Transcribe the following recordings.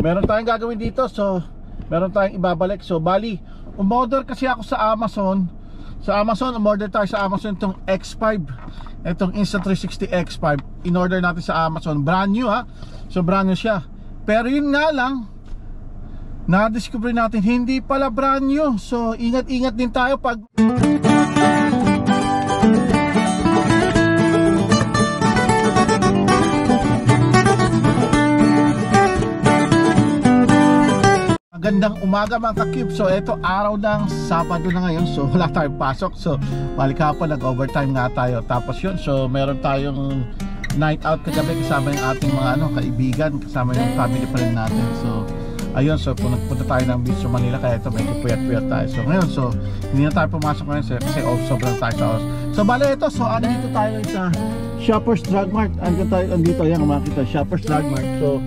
meron tayong gagawin dito. So meron tayong ibabalik. So bali, umorder kasi ako sa Amazon. Umorder tayo sa Amazon itong X5, itong Insta360 X5. In-order natin sa Amazon, brand new ha. So brand new siya. Pero yun nga lang, na-discover natin hindi pala brand new. So ingat-ingat din tayo pag magandang umaga mga ka-cube. So ito araw ng Sabado na ngayon. So wala tayong pasok. So balik hapon, nag-overtime nga tayo. Tapos yun, so meron tayong night out kagabi kasama yung ating mga kaibigan, kasama yung family friend natin. So ayun, so punta tayo ng beach sa Manila. Kaya ito medyo puyat-puyat tayo. So ngayon, so hindi na tayo pumasok ngayon kasi sobrang tayo sa oras. So bale ito, so andito tayo sa Shoppers Drug Mart. Andito yan, makikita Shoppers Drug Mart. So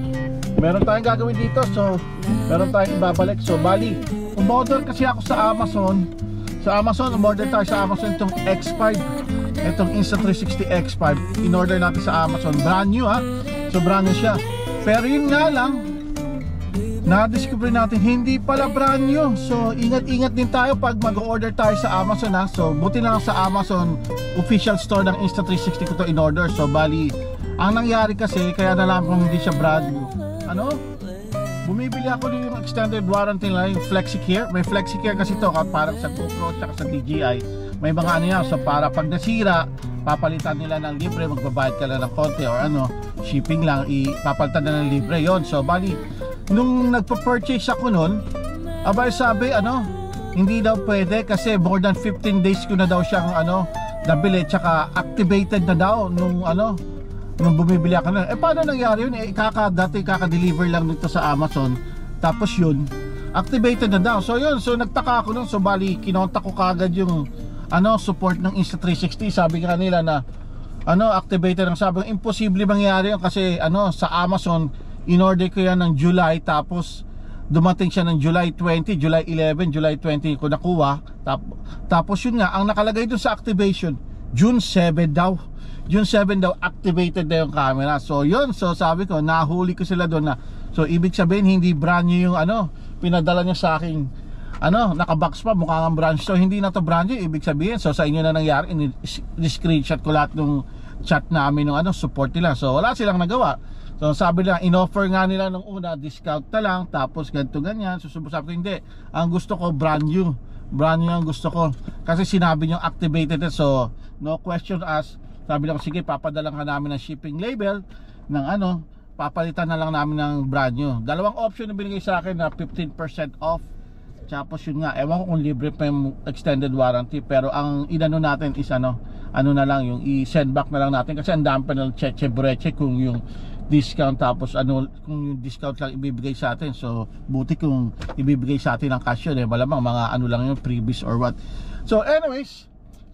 meron tayong gagawin dito. So meron tayong ibabalik. So bali, umorder kasi ako sa Amazon. Umorder tayo sa Amazon itong X5, itong Insta360 X5. In-order natin sa Amazon, brand new ha. So brand new siya. Pero yun nga lang, na-discover natin hindi pala brand new. So ingat-ingat din tayo pag mag-order tayo sa Amazon ha. So buti na lang sa Amazon official store ng Insta360 ko to in-order. So bali, ang nangyari kasi, kaya nalaman kong hindi siya brand new, bumibili ako ng extended warranty nila, yung FlexiCare. May FlexiCare kasi to, parang sa GoPro at sa DJI. May mga yan, so para pag nasira, papalitan nila ng libre, magbabayad ka lang ng konti or shipping lang, ipapalitan na ng libre yon. So bali, nung nagpa-purchase ako nun, abay sabi, hindi daw pwede kasi more than 15 days ko na daw siyang nabili, tsaka activated na daw nung bumibili ako na. Paano nangyari yun? Dati kaka-deliver lang nito sa Amazon. Tapos yun, activated na daw. So yun, so nagtaka ako nun. So bali, kinontak ko kagad yung support ng Insta360. Sabi nga nila na activated. Sabi ko, imposible mangyari yun kasi sa Amazon, in-order ko yan ng July. Tapos dumating siya ng July 20, July 11, July 20 ko nakuha. Tapos yun nga, ang nakalagay dun sa activation, June 7 daw. June 7 daw activated na yung camera. So yun, so sabi ko, nahuli ko sila doon na. So ibig sabihin hindi brand new yung pinadala niya sa akin. Nakabox pa, mukhang brand. So hindi na to brand new, ibig sabihin. So sa inyo na nangyari, screenshot ko lahat ng chat namin ng support nila. So wala silang nagawa. So sabi nila, in-offer nga nila nung una, discount na lang, tapos ganito ganyan. So sabi ko, hindi, ang gusto ko brand new. Brand new ang gusto ko. Kasi sinabi niyo activated. So no question asked. Sabi lang, sige, papadala ka namin ng shipping label ng papalitan na lang namin ng brand new. Dalawang option na binigay sa akin na 15% off. Tapos yun nga, ewan ko kung libre pa yung extended warranty. Pero ang inano natin is na lang, yung i-send back na lang natin. Kasi ang dami pa ng cheche kung yung discount, tapos kung yung discount lang ibibigay sa atin. So buti kung ibibigay sa atin ng cash yun, malamang mga lang yung previous or what. So anyways,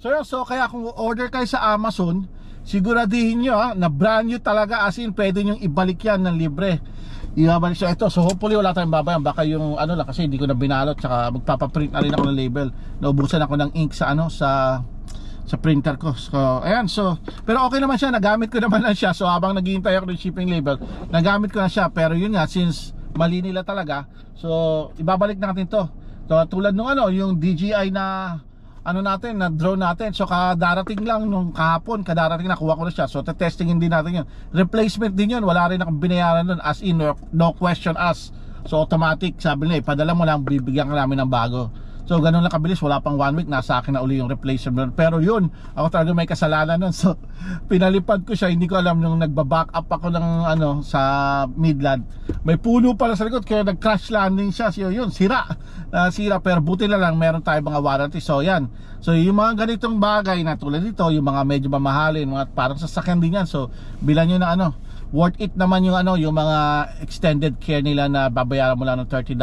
So kaya kung order kayo sa Amazon, siguradihin nyo na brand new talaga, as in pwede nyo ibalik yan ng libre. Ibabalik siya ito. So hopefully wala tayong babayan. Baka yung lang kasi hindi ko na binalot, tsaka magpapaprint na rin ako ng label. Naubusan ako ng ink sa sa printer ko. So ayan, so pero okay naman siya, nagamit ko naman lang siya. So habang naghihintay ako ng shipping label, nagamit ko na siya. Pero yun nga, since mali nila talaga, so ibabalik natin to. So tulad nung yung DJI na natin, na drone natin. So kadarating lang nung kahapon, kadarating na, kuha ko na siya. So testingin din natin yun. Replacement din yun, wala rin akong binayaran nun, as in no question asked. So automatic, sabi nila, padala mo lang, bibigyan ka namin ng bago. So ganun lang kabilis, wala pang 1 week, nasa akin na uli yung replacement. Pero yun, ako talaga may kasalanan nun. So pinalipad ko siya, hindi ko alam nung nagba-back up ako ng sa Midland. May puno pala sa likod, kaya nag-crash landing siya. So yun, sira. Pero buti na lang, meron tayo mga warranty. So yan. So yung mga ganitong bagay na tulad dito, yung mga medyo mamahalin, mga parang sasakyan din yan. So bilan nyo na worth it naman yung yung mga extended care nila na babayaran mo lang ng $30,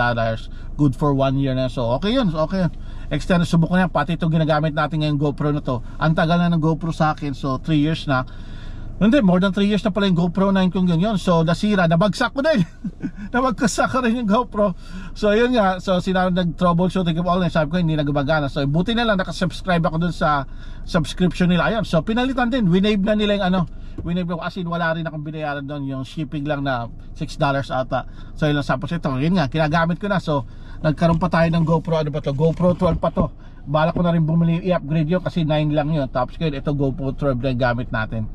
good for 1 year na. So okay yun, okay. Extended, subok na yan. Pati itong ginagamit natin ngayong GoPro na to, ang tagal na ng GoPro sa akin. So 3 years na. Hindi, more than 3 years na pala yung GoPro 9 kong yun. So nasira, nabagsak ko din. Nabagsak ko rin yung GoPro. So yun nga, so sinabi nag-troubleshooting ko online, sabi ko hindi nagabagana. So buti na lang nakasubscribe ako dun sa subscription nila. Ayun, so pinalitan din, winave na nila yung ano, winave ko, as in wala rin akong binayaran doon, yung shipping lang na $6 ata. So yun lang, tapos ito, yun nga, kinagamit ko na. So nagkaroon pa tayo ng GoPro, ano ba to? GoPro 12 pa to. Bala ko na rin bumili, i-upgrade yun kasi 9 lang yun. Tapos yun, ito GoPro 12 na yung gamit natin.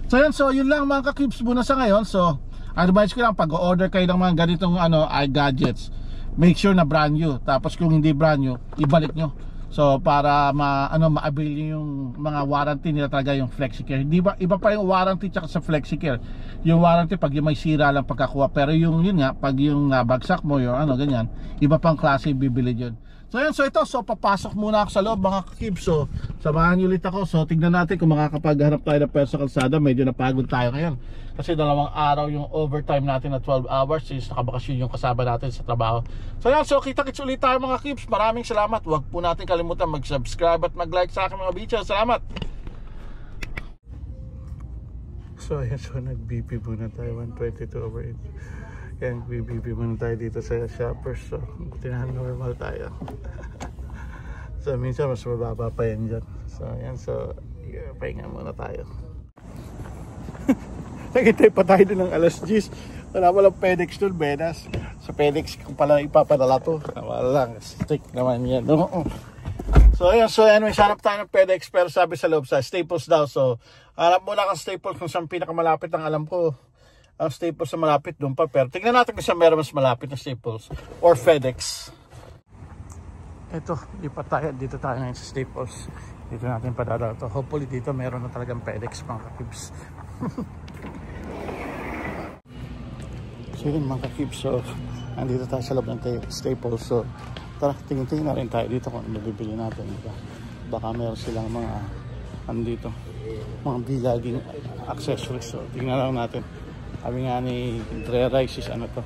So yun lang mga ka-cubes muna sa ngayon. So advice ko lang, pag-order kayo ng mga ganitong ano, gadgets, make sure na brand new. Tapos kung hindi brand new, ibalik nyo. So para ma-avail nyo yung mga warranty nila talaga, yung FlexiCare. Iba pa yung warranty tsaka sa FlexiCare. Yung warranty pag yung may sira lang pagkakuha, pero yun nga, pag yung bagsak mo, yung ano ganyan, iba pang klase bibili yun. So yan, so ito, so papasok muna ako sa loob mga ka-cubes. So samahan nyo ulit ako. So tignan natin kung makakapagharap tayo ng pera sa kalsada. Medyo napagod tayo ngayon kasi 2 araw yung overtime natin na 12 hours since nakabakasyon yung kasama natin sa trabaho. So yan, so kita-kits ulit tayo mga ka-cubes. Maraming salamat. Huwag po natin kalimutan mag-subscribe at mag-like sa aking mga video. Salamat. So yan, so nag-BP muna tayo, 122/8. Kaya BBB muna tayo dito sa Shoppers. So tinahan normal tayo. So minsan mas mababa pa yan dyan. So yan, so pahinga muna tayo. Nagintay pa tayo din ng alas 10. Wala walang FedEx doon, Benas. Sa FedEx kung pala ipapadala to, wala lang, stick naman yan. So ayan, so anyway, hanap tayo ng FedEx, pero sabi sa loob sa Staples daw. So hanap muna kang Staples kung saan pinakamalapit ang alam ko. Ang Staples na malapit doon pa, pero tignan natin kung saan meron mas malapit na Staples or FedEx. Ito, dito tayo ngayon sa Staples. Dito natin padadala to. Hopefully dito meron na talagang FedEx mga ka-cubes. So yun mga ka-cubes, so andito tayo sa loob ng Staples. So tara, tingin-tingin na rin tayo dito kung ano bibili natin. Baka meron silang mga andito, mga bilaging accessories. So tingnan lang natin. Sabi nga ni Dre Rice is ano to,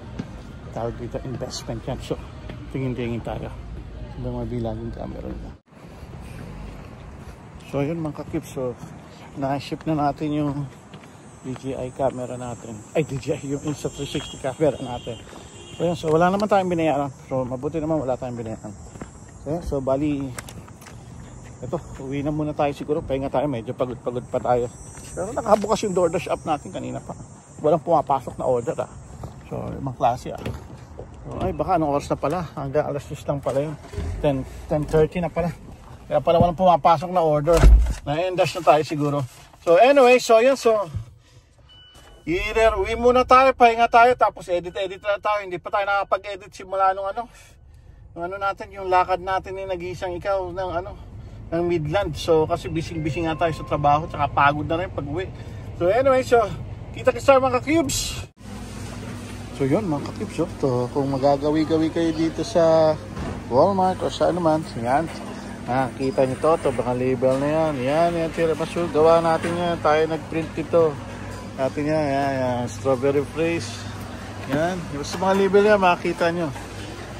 tawag dito investment yan. So tingin-tingin tayo sa mga bilaging camera nila. So yun mga ka-cubes, so na-ship na natin yung DJI camera natin. Ay, DJI yung Insta360 camera natin. So yun, so wala naman tayong binayaran. So mabuti naman wala tayong binayaran. So yun, so bali ito, uwi na muna tayo siguro. Pahinga tayo, medyo pagod-pagod pa tayo. Pero nakabukas yung DoorDash app natin kanina pa. Walang pumapasok na order So ibang klase So, ay baka anong oras na pala, hanggang alas 10 lang pala yun, 10:30 na pala. Kaya pala walang pumapasok na order. Na-endash na tayo siguro. So anyway, so yun, so either uwi muna tayo, pahinga tayo, tapos edit na tayo. Hindi pa tayo nakapag-edit simula nung ano natin, yung lakad natin ni nag-iisang ikaw ng Midland. So kasi busy nga tayo sa trabaho, tsaka pagod na rin pag uwi. So anyway, so kita-kits tayo mga ka-cubes. So yun mga ka-cubes, so kung magagawi-gawi kayo dito sa Walmart o sa ano man, yan, kita nyo to, baka label na yan, tiramisu, gawa natin yan, tayo nag-print ito natin yan, strawberry freeze, yan, sa mga label yan makikita nyo,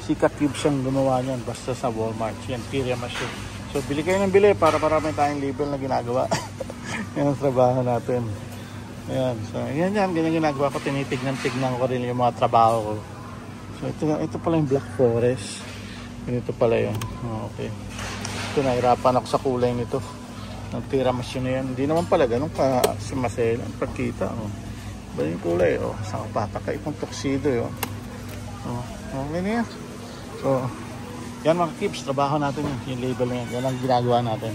si ka-cubes ang gumawa nyan, basta sa Walmart, yan, tiramisu. So bili kayo ng bili para marami tayong label na ginagawa. Yan ang trabaho natin. Ayan, so ganyan ginagawa ko, tinitignan ko rin yung mga trabaho ko. So ito pala yung Black Forest. Ganito pala yun. Okay. Ito, nahirapan ako sa kulay nito. Ng tiramisu na yan. Hindi naman pala ganun pa simasela ang pagkita. Ba yung kulay? Saan ka pataka itong tuxedo yun. Okay na yan. So yan mga ka-cubes, trabaho natin yung label na yan. Yan ang ginagawa natin.